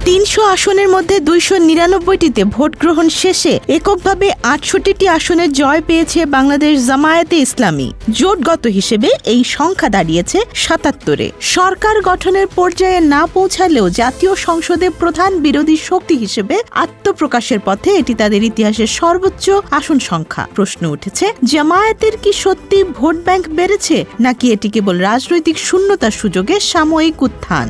300 আসনের মধ্যে 299টিতে ভোট গ্রহণ শেষে এককভাবে 68টি আসনে জয় পেয়েছে বাংলাদেশ জামায়াতে ইসলামী। জোটগত হিসেবে এই সংখ্যা দাঁড়িয়েছে 77-এ। সরকার গঠনের পর্যায়ে না পৌঁছালেও জাতীয় সংসদে প্রধান বিরোধী শক্তি হিসেবে আত্মপ্রকাশের পথে এটি তাদের ইতিহাসের সর্বোচ্চ আসন সংখ্যা। প্রশ্ন উঠেছে, জামায়াতের কি সত্যি ভোট ব্যাংক বেড়েছে, নাকি এটি কেবল রাজনৈতিক শূন্যতার সুযোগে সাময়িক উত্থান?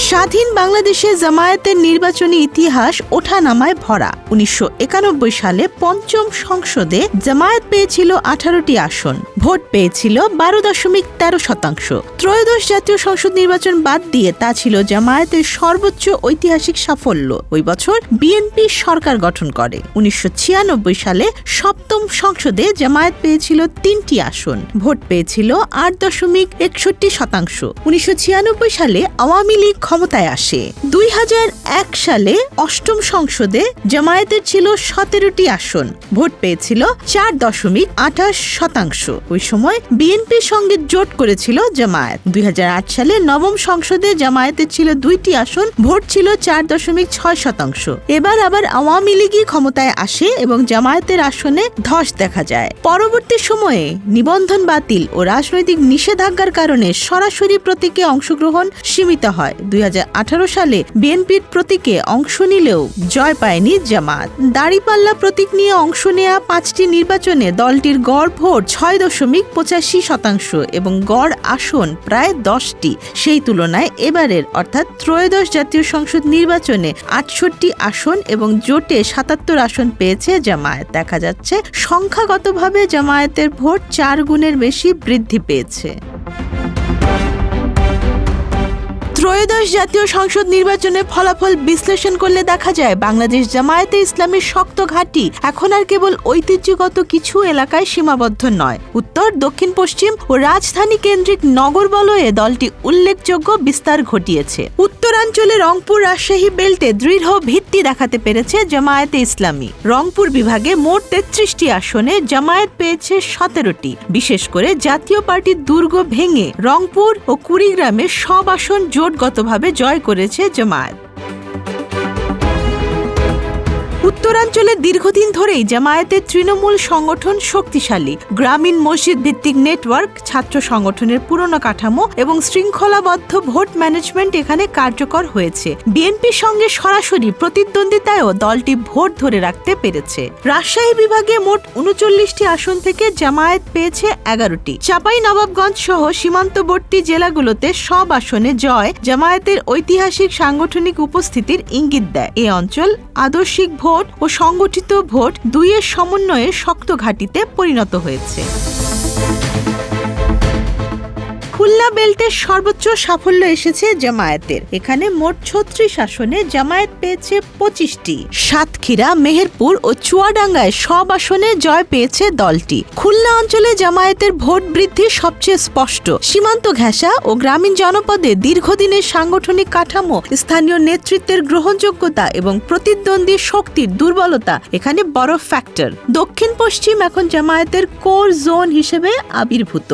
স্বাধীন বাংলাদেশে জামায়াতের নির্বাচনী ইতিহাস ওঠানামায় ভরা। 1991 সালে পঞ্চম সংসদে জামায়াত পেয়েছিল 18টি আসন, ভোট পেয়েছিল 12.13%। ত্রয়োদশ জাতীয় সংসদ নির্বাচন বাদ দিয়ে তা ছিল জামায়াতের সর্বোচ্চ ঐতিহাসিক সাফল্য। ওই বছর বিএনপি সরকার গঠন করে। 1996 সালে সপ্তম সংসদে জামায়াত পেয়েছিল 3টি আসন, ভোট পেয়েছিল 8.61%। 1996 সালে আওয়ামী লীগ ক্ষমতায় আসে। 2001 সালে অষ্টম সংসদে জামায়াতের ছিল 17টি আসন, ভোট পেয়েছিল 4.28%। ওই সময় বিএনপির সঙ্গে জোট করেছিল জামায়াত। 2008 সালে নবম সংসদে জামায়াতের ছিল 2টি আসন, ভোট ছিল 4.6%। এবার আবার আওয়ামী লীগই ক্ষমতায় আসে এবং জামায়াতের আসনে ধস দেখা যায়। পরবর্তী সময়ে নিবন্ধন বাতিল ও রাজনৈতিক নিষেধাজ্ঞার কারণে সরাসরি প্রতীকে অংশগ্রহণ সীমিত হয়। 2018 সালে বিএনপির প্রতীকে অংশ নিলেও জয় পায়নি জামায়াত। দাঁড়িপাল্লা প্রতীক নিয়ে অংশ নেয়া 5টি নির্বাচনে দলটির গড় ভোট 6.85% এবং গড় আসন প্রায় 10টি। সেই তুলনায় এবারের অর্থাৎ ত্রয়োদশ জাতীয় সংসদ নির্বাচনে 68 আসন এবং জোটে 77 আসন পেয়েছে জামায়াত। দেখা যাচ্ছে সংখ্যাগতভাবে জামায়াতের ভোট 4 গুণের বেশি বৃদ্ধি পেয়েছে। ত্রয়োদশ জাতীয় সংসদ নির্বাচনের ফলাফল বিশ্লেষণ করলে দেখা যায় বাংলাদেশ জামায়াতে ইসলামীর শক্ত ঘাঁটি এখন আর কেবল ঐতিহ্যগত কিছু এলাকায় সীমাবদ্ধ নয়। উত্তর, দক্ষিণ পশ্চিম ও রাজধানী কেন্দ্রিক নগর বলয়ে দলটি উল্লেখযোগ্য বিস্তার ঘটিয়েছে। উত্তরাঞ্চলে রংপুর রাজশাহী বেল্টে দৃঢ় ভিত্তি দেখাতে পেরেছে জামায়াতে ইসলামী। রংপুর বিভাগে মোট 33টি আসনে জামায়াত পেয়েছে 17টি। বিশেষ করে জাতীয় পার্টির দুর্গ ভেঙে রংপুর ও কুড়িগ্রামে সব আসন জোটগতভাবে জয় করেছে জামায়াত। উত্তরাঞ্চলে দীর্ঘদিন ধরেই জামায়াতের তৃণমূল সংগঠন শক্তিশালী। গ্রামীণ মসজিদ ভিত্তিক নেটওয়ার্ক, ছাত্র সংগঠনের পুরনো কাঠামো এবং শৃঙ্খলাবদ্ধ ভোট ম্যানেজমেন্ট এখানে কার্যকর হয়েছে। বিএনপির সঙ্গে সরাসরি প্রতিদ্বন্দ্বিতায়ও দলটি ভোট ধরে রাখতে পেরেছে। রাজশাহী বিভাগে মোট 39টি আসন থেকে জামায়াত পেয়েছে 11টি। চাঁপাইনবাবগঞ্জ সহ সীমান্তবর্তী জেলাগুলোতে সব আসনে জয় জামায়াতের ঐতিহাসিক সাংগঠনিক উপস্থিতির ইঙ্গিত দেয়। এ অঞ্চল আদর্শিক ভোট ও সংগঠিত ভোট দুইয়ের সমন্বয়ে শক্ত ঘাঁটিতে পরিণত হয়েছে। খুলনা বেল্টের সর্বোচ্চ সাফল্য এসেছে জামায়াতের। এখানে মোট 36 আসনে জামায়াত পেয়েছে 25টি। সাতক্ষীরা, মেহেরপুর ও চুয়াডাঙ্গায় সব আসনে জয় পেয়েছে দলটি। খুলনা অঞ্চলে জামায়াতের ভোট বৃদ্ধি সবচেয়ে স্পষ্ট। সীমান্ত ঘেঁষা ও গ্রামীণ জনপদে দীর্ঘদিনের সাংগঠনিক কাঠামো, স্থানীয় নেতৃত্বের গ্রহণযোগ্যতা এবং প্রতিদ্বন্দ্বী শক্তির দুর্বলতা এখানে বড় ফ্যাক্টর। দক্ষিণ পশ্চিম এখন জামায়াতের কোর জোন হিসেবে আবির্ভূত।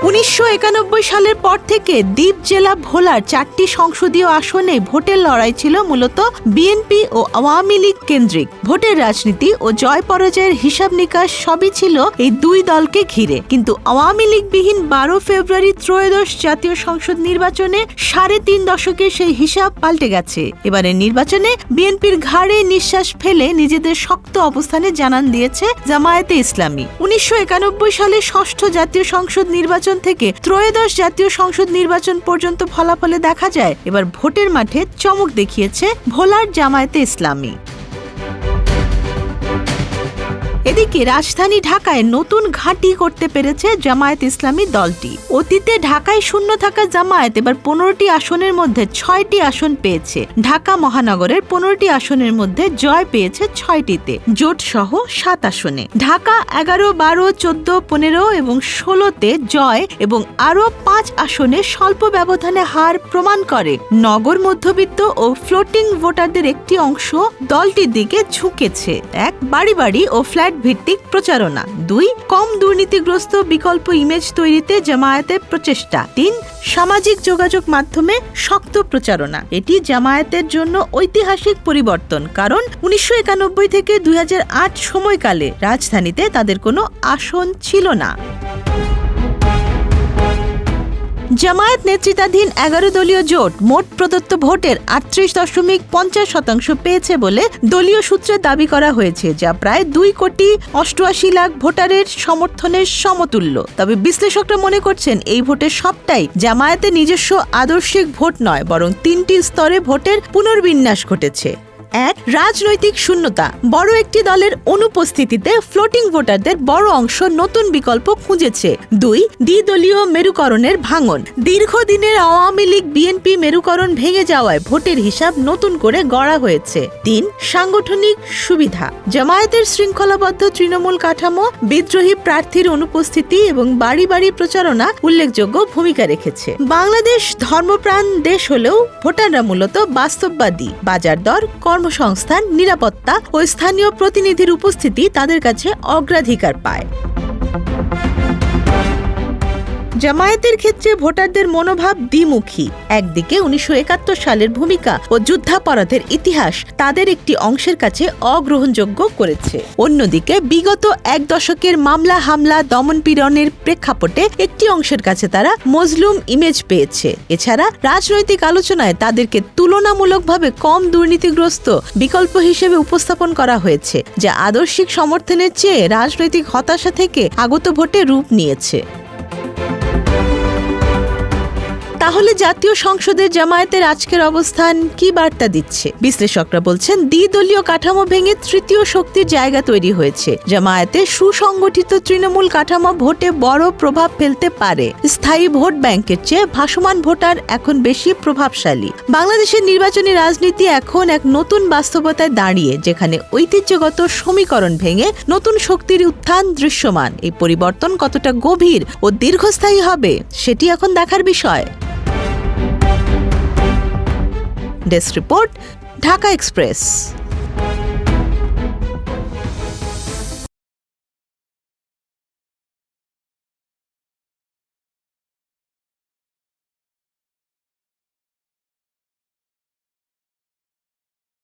1991 সালের পর থেকে দ্বীপ জেলা ভোলার 4টি সংসদীয় আসনে ভোটের লড়াই ছিল মূলত বিএনপি ও আওয়ামী লীগ কেন্দ্রিক। ভোটের রাজনীতি ও জয় পরাজয়ের হিসাব নিকাশ সবই ছিল এই দুই দলকে ঘিরে। কিন্তু আওয়ামী লীগবিহীন 12 ফেব্রুয়ারি ত্রয়োদশ জাতীয় সংসদ নির্বাচনে 3.5 দশকের সেই হিসাব পাল্টে গেছে। এবারের নির্বাচনে বিএনপির ঘাড়ে নিঃশ্বাস ফেলে নিজেদের শক্ত অবস্থানে জানান দিয়েছে জামায়াতে ইসলামী। 1991 সালে ষষ্ঠ জাতীয় সংসদ নির্বাচন থেকে ত্রয়োদশ জাতীয় সংসদ নির্বাচন পর্যন্ত ফলাফলে দেখা যায় এবার ভোটের মাঠে চমক দেখিয়েছে ভোলার জামায়াতে ইসলামী। এদিকে রাজধানী ঢাকায় নতুন ঘাঁটি করতে পেরেছে জামায়াত ইসলামী দলটি। অতীতে ঢাকায় শূন্য থাকা জামায়াত এবার 15টি আসনের মধ্যে 6টি আসন পেয়েছে। ঢাকা মহানগরের 15টি আসনের মধ্যে জয় পেয়েছে 6টিতে, জোট সহ 7 আসনে। ঢাকা 11, 12, 14, 15 এবং 16তে জয় এবং আরও 5 আসনে স্বল্প ব্যবধানে হার প্রমাণ করে নগর মধ্যবিত্ত ও ফ্লোটিং ভোটারদের একটি অংশ দলটির দিকে ঝুঁকেছে। এক, বাড়ি বাড়ি ও ফ্ল্যাট ভিত্তিক প্রচারণা। 2 কম দুর্নীতিগ্রস্ত বিকল্প ইমেজ তৈরিতে জামায়াতের প্রচেষ্টা। 3 সামাজিক যোগাযোগ মাধ্যমে শক্ত প্রচারণা। এটি জামায়াতের জন্য ঐতিহাসিক পরিবর্তন, কারণ 1991 থেকে 2008 সময়কালে রাজধানীতে তাদের কোনো আসন ছিল না। জামায়াত নেতৃত্বাধীন 11 দলীয় জোট মোট প্রদত্ত ভোটের 38.50% পেয়েছে বলে দলীয় সূত্রে দাবি করা হয়েছে, যা প্রায় 2,88,00,000 ভোটারের সমর্থনের সমতুল্য। তবে বিশ্লেষকরা মনে করছেন এই ভোটের সবটাই জামায়াতের নিজস্ব আদর্শিক ভোট নয়, বরং 3টি স্তরে ভোটের পুনর্বিন্যাস ঘটেছে। 1 রাজনৈতিক শূন্যতা। বড় একটি দলের অনুপস্থিতিতে ফ্লোটিং ভোটারদের বড় অংশ নতুন বিকল্প খুঁজেছে। 2 দ্বিদলীয় মেরুকরণের ভাঙন। দীর্ঘদিনের আওয়ামী লীগ বিএনপি মেরুকরণ ভেঙে যাওয়ায় ভোটের হিসাব নতুন করে গড়া হয়েছে। 3 সাংগঠনিক সুবিধা। জামায়াতের শৃঙ্খলাবদ্ধ তৃণমূল কাঠামো, বিদ্রোহী প্রার্থীর অনুপস্থিতি এবং বাড়ি বাড়ি প্রচারণা উল্লেখযোগ্য ভূমিকা রেখেছে। বাংলাদেশ ধর্মপ্রাণ দেশ হলেও ভোটাররা মূলত বাস্তববাদী। বাজার দর, কর্মসংস্থান, নিরাপত্তা ও স্থানীয় প্রতিনিধির উপস্থিতি তাদের কাছে অগ্রাধিকার পায়। জামায়াতের ক্ষেত্রে ভোটারদের মনোভাব দ্বিমুখী। একদিকে 1971 সালের ভূমিকা ও যুদ্ধাপরাধের ইতিহাস তাদের একটি অংশের কাছে অগ্রহণযোগ্য করেছে। অন্যদিকে বিগত 1 দশকের মামলা হামলা দমনপীড়নের প্রেক্ষাপটে একটি অংশের কাছে তারা মজলুম ইমেজ পেয়েছে। এছাড়া রাজনৈতিক আলোচনায় তাদেরকে তুলনামূলকভাবে কম দুর্নীতিগ্রস্ত বিকল্প হিসেবে উপস্থাপন করা হয়েছে, যা আদর্শিক সমর্থনের চেয়ে রাজনৈতিক হতাশা থেকে আগত ভোটে রূপ নিয়েছে। তাহলে জাতীয় সংসদে জামায়াতের আজকের অবস্থান কি বার্তা দিচ্ছে? বিশ্লেষকরা বলছেন, দ্বিদলীয় কাঠামো ভেঙে তৃতীয় শক্তির জায়গা তৈরি হয়েছে। জামায়াতের সুসংগঠিত তৃণমূল কাঠামো ভোটে বড় প্রভাব ফেলতে পারে। স্থায়ী ভোট ব্যাংকের চেয়ে ভাসমান ভোটার এখন বেশি প্রভাবশালী। বাংলাদেশের নির্বাচনী রাজনীতি এখন এক নতুন বাস্তবতায় দাঁড়িয়ে, যেখানে ঐতিহ্যগত সমীকরণ ভেঙে নতুন শক্তির উত্থান দৃশ্যমান। এই পরিবর্তন কতটা গভীর ও দীর্ঘস্থায়ী হবে সেটি এখন দেখার বিষয়। Desk report, Dhaka express.